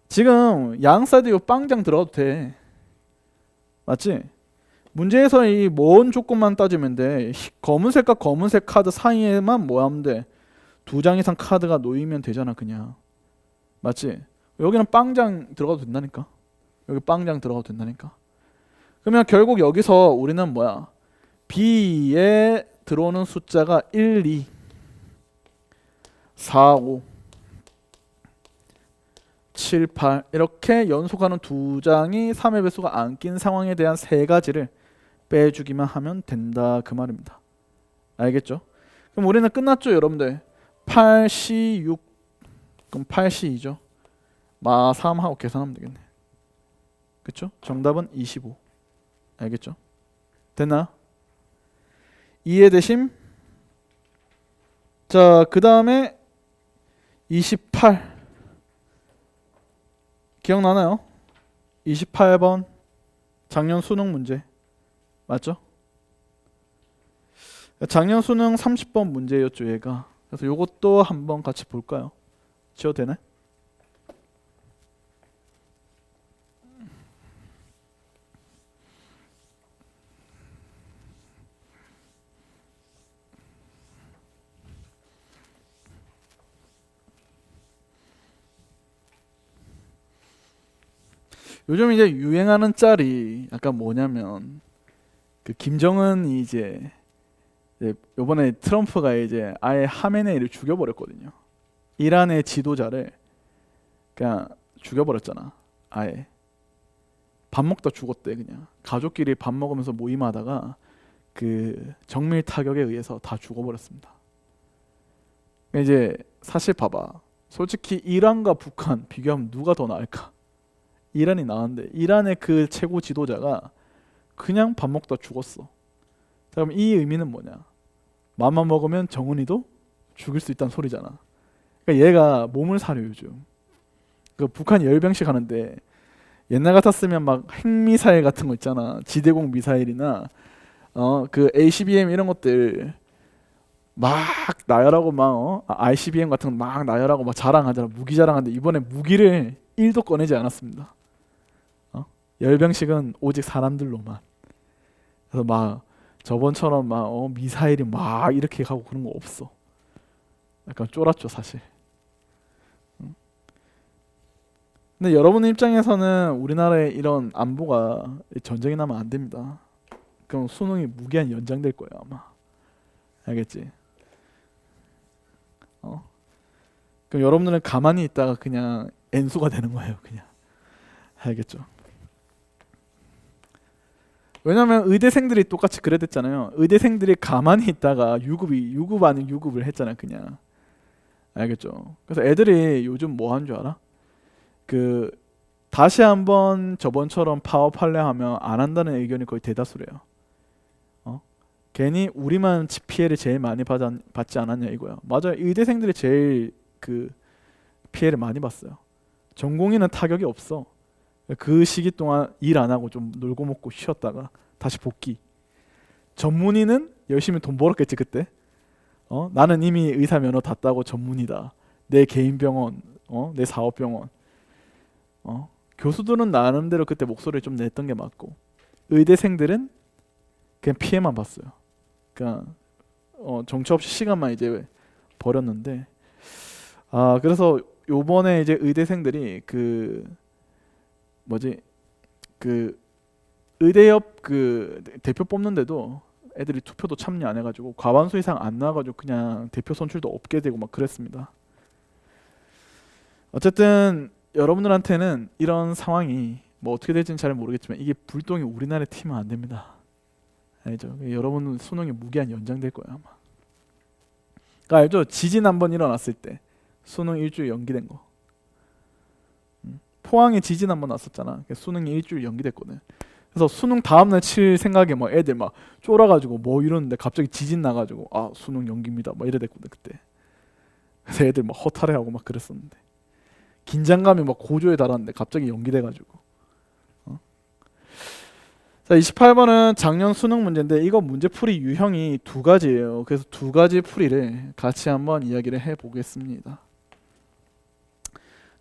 [SPEAKER 1] 지금 양 사이드 요 빵장 들어가도 돼. 맞지? 문제에서 이 뭔 조건만 따지면 돼. 검은색과 검은색 카드 사이에만 뭐 하면 돼? 2장 이상 카드가 놓이면 되잖아, 그냥. 맞지? 여기는 빵장 들어가도 된다니까. 여기 빵장 들어가도 된다니까. 그러면 결국 여기서 우리는 뭐야? B에 들어오는 숫자가 1, 2, 4, 5, 7, 8 이렇게 연속하는 2장이 3의 배수가 안 낀 상황에 대한 3가지를 빼주기만 하면 된다, 그 말입니다. 알겠죠? 그럼 우리는 끝났죠, 여러분들? 8, C, 6 그럼 8, C, 2죠. 마 3 하고 계산하면 되겠네. 그쵸? 정답은 25. 알겠죠? 됐나? 이해되심? 자, 그 다음에 28 기억나나요? 28번 작년 수능 문제 맞죠? 작년 수능 30번 문제였죠, 얘가. 그래서 요것도 한번 같이 볼까요? 지워도 되나요? 요즘 이제 유행하는 짤이 약간 뭐냐면 그 김정은이 이제 요번에 트럼프가 이제 아예 하메네이를 죽여버렸거든요. 이란의 지도자를 그냥 죽여버렸잖아. 아예 밥 먹다 죽었대. 그냥 가족끼리 밥 먹으면서 모임하다가 그 정밀 타격에 의해서 다 죽어버렸습니다. 그러니까 이제 사실 봐봐. 솔직히 이란과 북한 비교하면 누가 더 나을까? 이란이 나은데 이란의 그 최고 지도자가 그냥 밥 먹다 죽었어. 자, 그럼 이 의미는 뭐냐? 맘만 먹으면 정은이도 죽일 수 있다는 소리잖아. 그러니까 얘가 몸을 사려 요즘. 그 북한이 열병씩 하는데 옛날 같았으면 막 핵미사일 같은 거 있잖아. 지대공 미사일이나 그 ACBM 이런 것들 막 나열하고 막 ICBM 같은 거 막 나열하고 막 자랑하잖아. 무기 자랑하는데 이번에 무기를 1도 꺼내지 않았습니다. 열병식은 오직 사람들로만. 그래서 막 저번처럼 막 미사일이 막 이렇게 가고 그런 거 없어. 약간 쫄았죠 사실. 근데 여러분 입장에서는 우리나라의 이런 안보가 전쟁이 나면 안 됩니다. 그럼 수능이 무기한 연장될 거예요 아마. 알겠지? 그럼 여러분들은 가만히 있다가 그냥 N수가 되는 거예요 그냥. 알겠죠? 왜냐면 의대생들이 똑같이 그래 됐잖아요. 의대생들이 가만히 있다가 유급 아닌 유급을 했잖아요 그냥. 알겠죠? 그래서 애들이 요즘 뭐 하는 줄 알아? 그 다시 한번 저번처럼 파업할래 하면 안 한다는 의견이 거의 대다수래요. 괜히 우리만 피해를 제일 많이 받지 않았냐 이거야. 맞아요. 의대생들이 제일 그 피해를 많이 봤어요. 전공의는 타격이 없어. 그 시기 동안 일 안 하고 좀 놀고 먹고 쉬었다가 다시 복귀. 전문의는 열심히 돈 벌었겠지 그때. 나는 이미 의사 면허 다 따고 전문의다. 내 개인 병원, 내 사업 병원. 교수들은 나름대로 그때 목소리를 좀 냈던 게 맞고, 의대생들은 그냥 피해만 봤어요. 그냥 정처 없이 시간만 이제 버렸는데, 그래서 요번에 이제 의대생들이 그 의대협 그 대표 뽑는데도 애들이 투표도 참여 안 해가지고 과반수 이상 안 나와가지고 그냥 대표 선출도 없게 되고 막 그랬습니다. 어쨌든 여러분들한테는 이런 상황이 뭐 어떻게 될지는 잘 모르겠지만 이게 불똥이 우리나라에 튀면 안 됩니다. 알죠? 여러분 수능이 무기한 연장될 거예요 아마. 그러니까 알죠? 지진 한번 일어났을 때 수능 일주일 연기된 거. 포항에 지진 한번 났었잖아. 수능이 일주일 연기됐거든. 그래서 수능 다음날 칠 생각에 막 애들 막 쫄아가지고 뭐 이러는데 갑자기 지진 나가지고 수능 연기입니다 막 이래 됐거든 그때. 그래서 애들 막 허탈해하고 막 그랬었는데 긴장감이 막 고조에 달았는데 갑자기 연기돼가지고. 자 28번은 작년 수능 문제인데 이거 문제풀이 유형이 두 가지예요. 그래서 두 가지 풀이를 같이 한번 이야기를 해보겠습니다.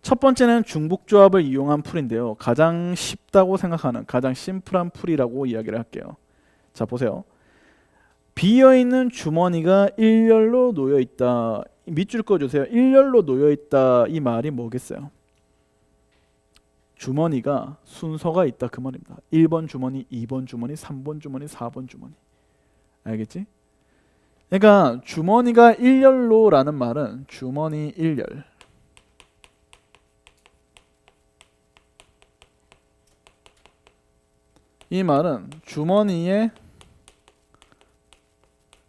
[SPEAKER 1] 첫 번째는 중복조합을 이용한 풀인데요. 가장 쉽다고 생각하는 가장 심플한 풀이라고 이야기를 할게요. 자 보세요. 비어있는 주머니가 일렬로 놓여있다. 밑줄 꺼주세요. 일렬로 놓여있다 이 말이 뭐겠어요? 주머니가 순서가 있다 그 말입니다. 1번 주머니, 2번 주머니, 3번 주머니, 4번 주머니. 알겠지? 그러니까 주머니가 일렬로라는 말은 주머니 일렬. 이 말은 주머니에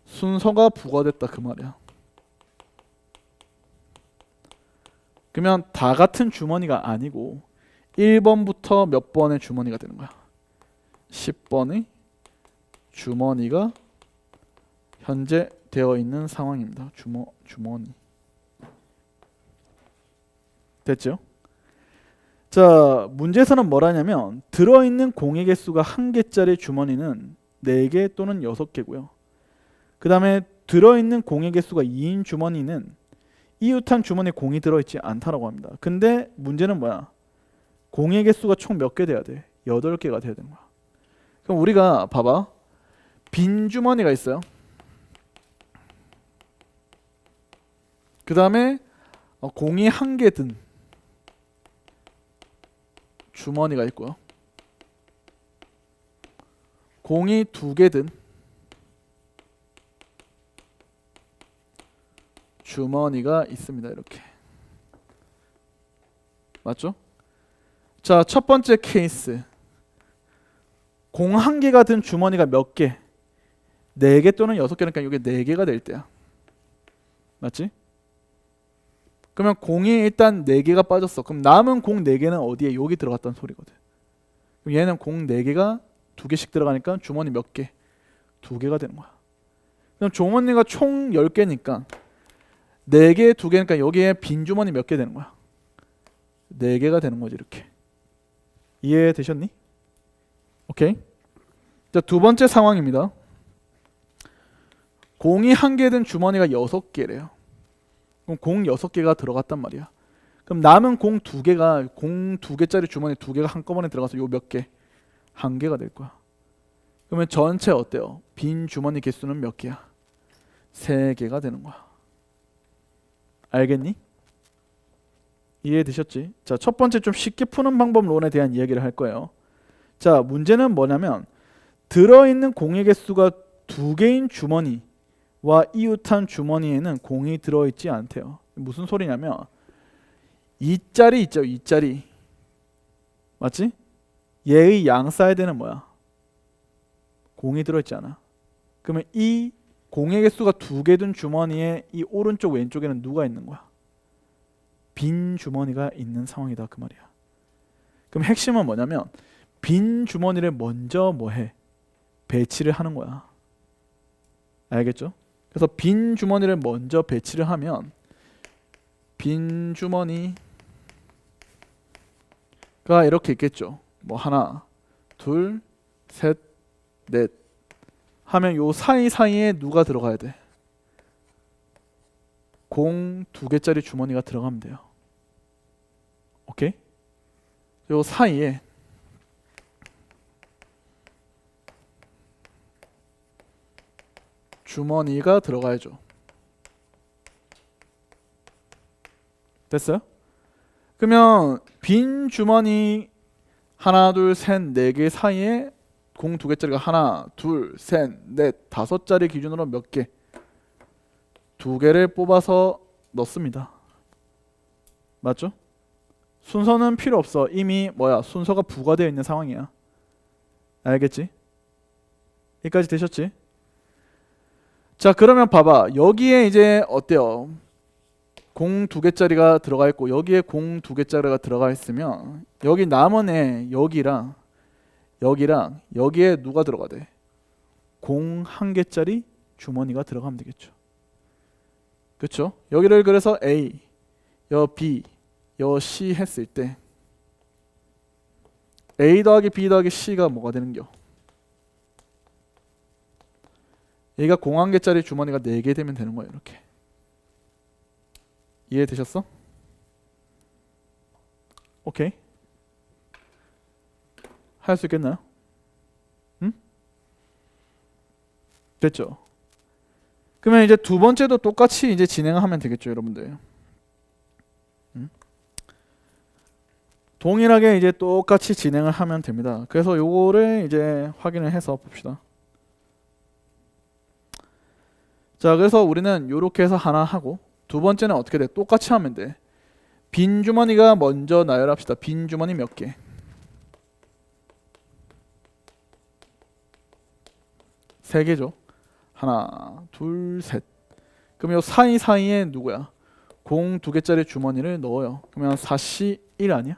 [SPEAKER 1] 순서가 부과됐다 그 말이야. 그러면 다 같은 주머니가 아니고 1번부터 몇 번의 주머니가 되는 거야. 10번의 주머니가 현재 되어 있는 상황입니다. 주머니. 됐죠? 자, 문제에서는 뭐라냐면 들어있는 공의 개수가 1개짜리 주머니는 4개 또는 6개고요. 그 다음에 들어있는 공의 개수가 2인 주머니는 이웃한 주머니에 공이 들어있지 않다라고 합니다. 근데 문제는 뭐야? 공의 개수가 총 몇 개 돼야 돼? 8개가 돼야 되는 거야. 그럼 우리가 봐봐. 빈 주머니가 있어요. 그 다음에 공이 1개 든 주머니가 있고요. 공이 2개 든 주머니가 있습니다. 이렇게. 맞죠? 자, 첫 번째 케이스. 공 1개가 든 주머니가 몇 개? 4개 또는 6개니까 이게 4개가 될 때야. 맞지? 그러면 공이 일단 4개가 빠졌어. 그럼 남은 공 4개는 어디에? 여기 들어갔다는 소리거든. 그럼 얘는 공 4개가 2개씩 들어가니까 주머니 몇 개? 2개가 되는 거야. 그럼 주머니가 총 10개니까 4개, 2개니까 여기에 빈 주머니 몇 개 되는 거야? 4개가 되는 거지 이렇게. 이해되셨니? 오케이. 자, 두 번째 상황입니다. 공이 1개 든 주머니가 6개래요. 그럼 공 6개가 들어갔단 말이야. 그럼 남은 공 2개가 공 2개짜리 주머니 2개가 한꺼번에 들어가서 요 몇 개? 1개가 될 거야. 그러면 전체 어때요? 빈 주머니 개수는 몇 개야? 3개가 되는 거야. 알겠니? 이해되셨지? 자, 첫 번째 좀 쉽게 푸는 방법론에 대한 이야기를 할 거예요. 자, 문제는 뭐냐면 들어있는 공의 개수가 2개인 주머니와 이웃한 주머니에는 공이 들어있지 않대요. 무슨 소리냐면 이 자리 있죠, 이 자리. 맞지? 얘의 양사이드는 뭐야? 공이 들어있지 않아. 그러면 이 공의 개수가 2개 든 주머니에 이 오른쪽 왼쪽에는 누가 있는 거야? 빈 주머니가 있는 상황이다 그 말이야. 그럼 핵심은 뭐냐면 빈 주머니를 먼저 뭐해? 배치를 하는 거야. 알겠죠? 그래서 빈 주머니를 먼저 배치를 하면 빈 주머니가 이렇게 있겠죠. 뭐 하나, 둘, 셋, 넷 하면 요 사이사이에 누가 들어가야 돼? 공 2개짜리 주머니가 들어가면 돼요. 오케이? 요 사이에 주머니가 들어가야죠. 됐어요? 그러면 빈 주머니 하나, 둘, 셋, 4개 사이에 공 2개짜리가 하나, 둘, 셋, 넷, 5자리 기준으로 몇 개? 2개를 뽑아서 넣습니다. 맞죠? 순서는 필요 없어. 이미 뭐야? 순서가 부과되어 있는 상황이야. 알겠지? 여기까지 되셨지? 자, 그러면 봐봐. 여기에 이제 어때요? 공 2개짜리가 들어가 있고 여기에 공 2개짜리가 들어가 있으면 여기 남은 애 여기랑 여기에 누가 들어가 돼? 공 1개짜리 주머니가 들어가면 되겠죠. 그렇죠? 여기를 그래서 A, 여 B, 여 C 했을 때 A 더하기 B 더하기 C가 뭐가 되는겨? 얘가 공 1개짜리 주머니가 4개 되면 되는 거예요. 이렇게. 이해되셨어? 오케이. 할 수 있겠나요? 응? 됐죠? 그러면 이제 두 번째도 똑같이 이제 진행을 하면 되겠죠, 여러분들. 응? 동일하게 이제 똑같이 진행을 하면 됩니다. 그래서 요거를 이제 확인을 해서 봅시다. 자, 그래서 우리는 요렇게 해서 하나 하고 두 번째는 어떻게 돼? 똑같이 하면 돼. 빈 주머니가 먼저 나열합시다. 빈 주머니 몇 개? 3개죠. 하나, 둘, 셋. 그럼 요 사이사이에 누구야? 공 2개짜리 주머니를 넣어요. 그러면 4C 1 아니야?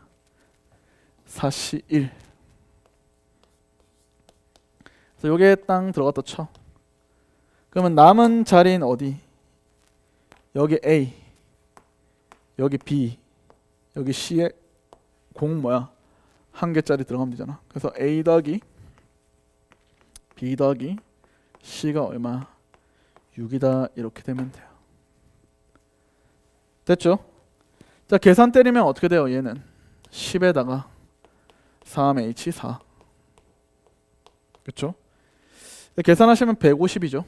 [SPEAKER 1] 4C 1. 그래서 요게 땅 들어갔다 쳐. 그러면 남은 자리는 어디? 여기 A, 여기 B, 여기 C에 공 뭐야? 1개짜리 들어가면 되잖아. 그래서 A 더하기 B 더하기 C가 얼마? 6이다 이렇게 되면 돼요. 됐죠? 자, 계산 때리면 어떻게 돼요? 얘는 10에다가 3H4. 그렇죠? 계산하시면 150이죠.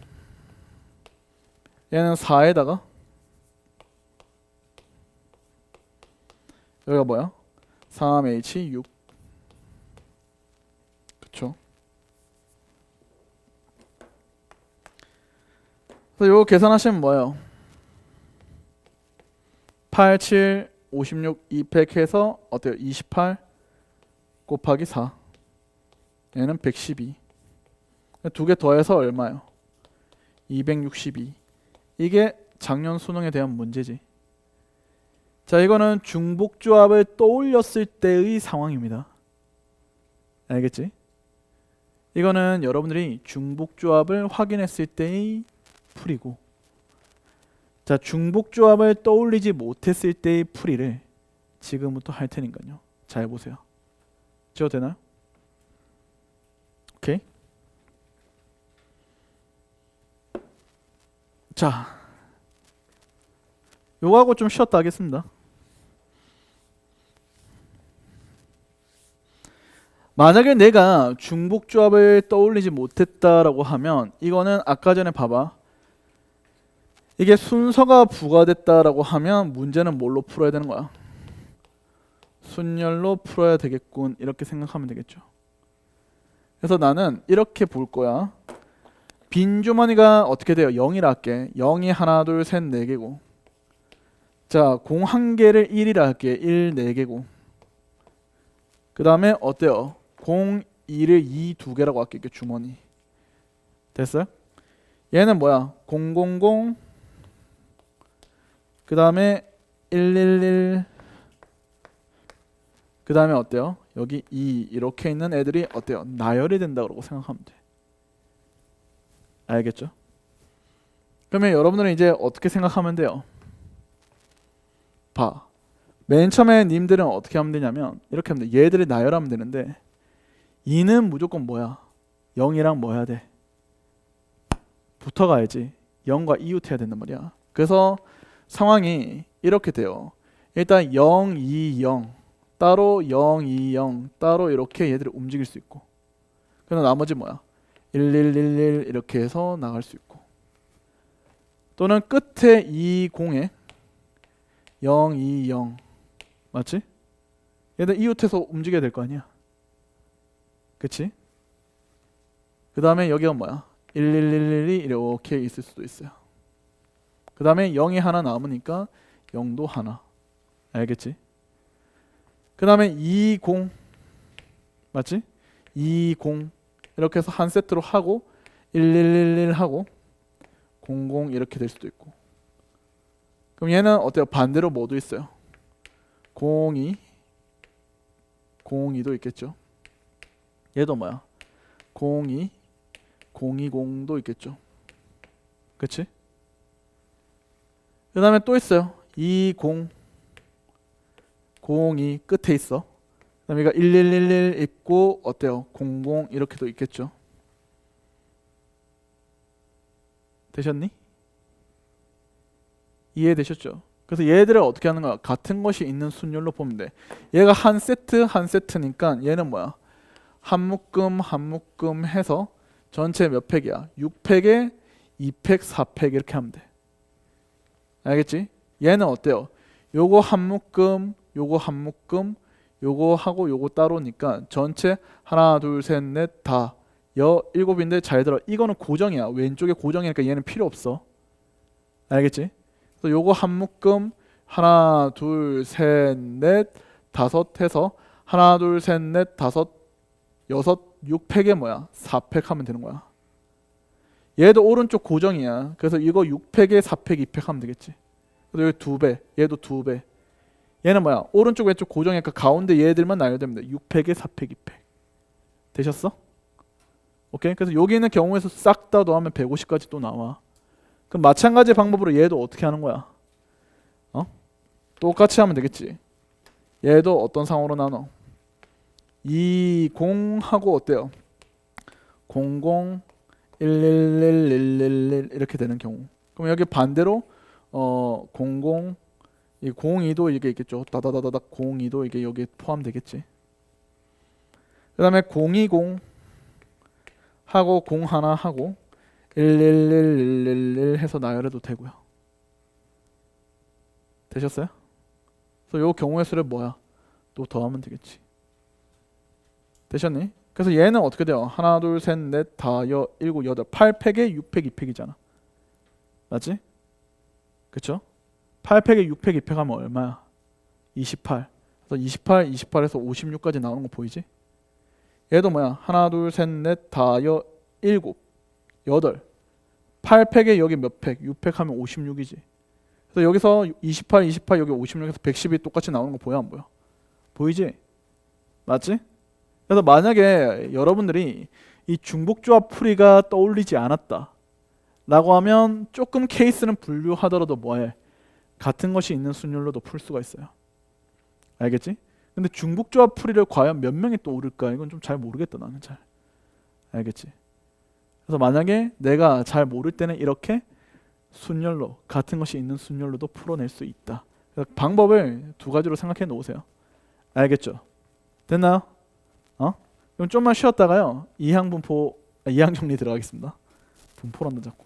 [SPEAKER 1] 얘는 4에다가 여기가 뭐야? 3H6. 그쵸? 그래서 이거 계산하시면 뭐예요? 8, 7, 56, 2팩 해서 어때요? 28 곱하기 4. 얘는 112. 두 개 더해서 얼마요? 262. 이게 작년 수능에 대한 문제지. 자, 이거는 중복조합을 떠올렸을 때의 상황입니다. 알겠지? 이거는 여러분들이 중복조합을 확인했을 때의 풀이고, 자, 중복조합을 떠올리지 못했을 때의 풀이를 지금부터 할 테니까요. 잘 보세요. 지워도 되나요? 오케이. 자, 요거하고 좀 쉬었다 하겠습니다. 만약에 내가 중복조합을 떠올리지 못했다라고 하면 이거는 아까 전에 봐봐. 이게 순서가 부과됐다라고 하면 문제는 뭘로 풀어야 되는 거야? 순열로 풀어야 되겠군. 이렇게 생각하면 되겠죠. 그래서 나는 이렇게 볼 거야. 빈 주머니가 어떻게 돼요? 0이라 할게. 0이 하나, 둘, 셋, 4개고. 자, 공 한 개를 1이라 할게. 1, 4개고. 그 다음에 어때요? 공 2를 2, 2개라고 할게. 주머니. 됐어요? 얘는 뭐야? 000. 그 다음에 111. 그 다음에 어때요? 여기 2 이렇게 있는 애들이 어때요? 나열이 된다고 생각하면 돼. 알겠죠? 그러면 여러분들은 이제 어떻게 생각하면 돼요? 봐. 맨 처음에 님들은 어떻게 하면 되냐면 이렇게 하면 돼. 얘들을 나열하면 되는데 2는 무조건 뭐야? 0이랑 뭐 해야 돼? 붙어가야지. 0과 이웃해야 된단 말이야. 그래서 상황이 이렇게 돼요. 일단 0, 2, 0 따로 0, 2, 0 따로 이렇게 얘들을 움직일 수 있고 그럼 나머지 뭐야? 1, 1, 1, 1 이렇게 해서 나갈 수 있고 또는 끝에 2, 0에 0, 2, 0 맞지? 얘들 이웃해서 움직여야 될 거 아니야. 그치? 그 다음에 여기가 뭐야? 1, 1, 1, 1이 이렇게 있을 수도 있어요. 그 다음에 0이 하나 남으니까 0도 하나. 알겠지? 그 다음에 2, 0 맞지? 2, 0 이렇게 해서 한 세트로 하고 1, 1, 1, 1 하고 0, 0 이렇게 될 수도 있고 그럼 얘는 어때요? 반대로 뭐도 있어요? 02 02도 있겠죠. 얘도 뭐야? 02 020도 있겠죠. 그치? 그 다음에 또 있어요. 20 02 끝에 있어. 그 다음에 1111 있고 어때요? 00 이렇게도 있겠죠. 되셨니? 이해되셨죠? 그래서 얘들을 어떻게 하는 거야? 같은 것이 있는 순열로 보면 돼. 얘가 한 세트 한 세트니까 얘는 뭐야? 한 묶음 한 묶음 해서 전체 몇 팩이야? 6팩에 2팩 4팩 이렇게 하면 돼. 알겠지? 얘는 어때요? 요거 한 묶음 요거 한 묶음 요거 하고 요거 따로니까 전체 하나 둘 셋 넷 다 17인데 잘 들어. 이거는 고정이야. 왼쪽에 고정이니까 얘는 필요 없어. 알겠지? 그래서 요거 한 묶음 하나 둘 셋 넷 다섯 해서 하나 둘 셋 넷 다섯 여섯 6팩에 뭐야? 4팩 하면 되는 거야. 얘도 오른쪽 고정이야. 그래서 이거 6팩에 4팩 2팩 하면 되겠지. 그래서 여기 2배 얘도 2배 얘는 뭐야? 오른쪽 왼쪽 고정이니까 가운데 얘들만 나열되면 돼. 6팩에 4팩 2팩 되셨어? 오케이? 그래서 여기 있는 경우에서 싹 다 더하면 150까지 또 나와. 그럼 마찬가지 방법으로 얘도 어떻게 하는 거야? 똑같이 하면 되겠지. 얘도 어떤 상황으로 나눠? 2, 0 하고 어때요? 00, 111, 111 이렇게 되는 경우. 그럼 여기 반대로 00, 이 02도 이게 있겠죠. 다다다다닥 02도 이게 여기 포함되겠지. 그 다음에 020 하고 01 하고 111, 111 해서 나열해도 되고요. 되셨어요? 그래서 요 경우의 수를 뭐야? 또 더하면 되겠지. 되셨니? 그래서 얘는 어떻게 돼요? 하나, 둘, 셋, 넷, 다, 일곱, 여덟, 8팩에 6팩, 2팩이잖아. 맞지? 그쵸? 8팩에 6팩, 2팩 하면 얼마야? 28. 그래서 28, 28에서 56까지 나오는 거 보이지? 얘도 뭐야? 하나, 둘, 셋, 넷, 다, 일곱, 여덟. 8팩에 여기 몇 팩? 6팩 하면 56이지. 그래서 여기서 28, 28 여기 56에서 110이 똑같이 나오는 거 보여 안 보여? 보이지? 맞지? 그래서 만약에 여러분들이 이 중복조합 풀이가 떠올리지 않았다 라고 하면 조금 케이스는 분류하더라도 뭐해? 같은 것이 있는 순열로도 풀 수가 있어요. 알겠지? 근데 중복조합 풀이를 과연 몇 명이 떠오를까? 이건 좀 잘 모르겠다 나는 잘. 알겠지? 그래서 만약에 내가 잘 모를 때는 이렇게 순열로 같은 것이 있는 순열로도 풀어낼 수 있다. 그래서 방법을 두 가지로 생각해 놓으세요. 알겠죠? 됐나요? 그럼 좀만 쉬었다가요. 이항 정리 들어가겠습니다. 분포란다 자꾸.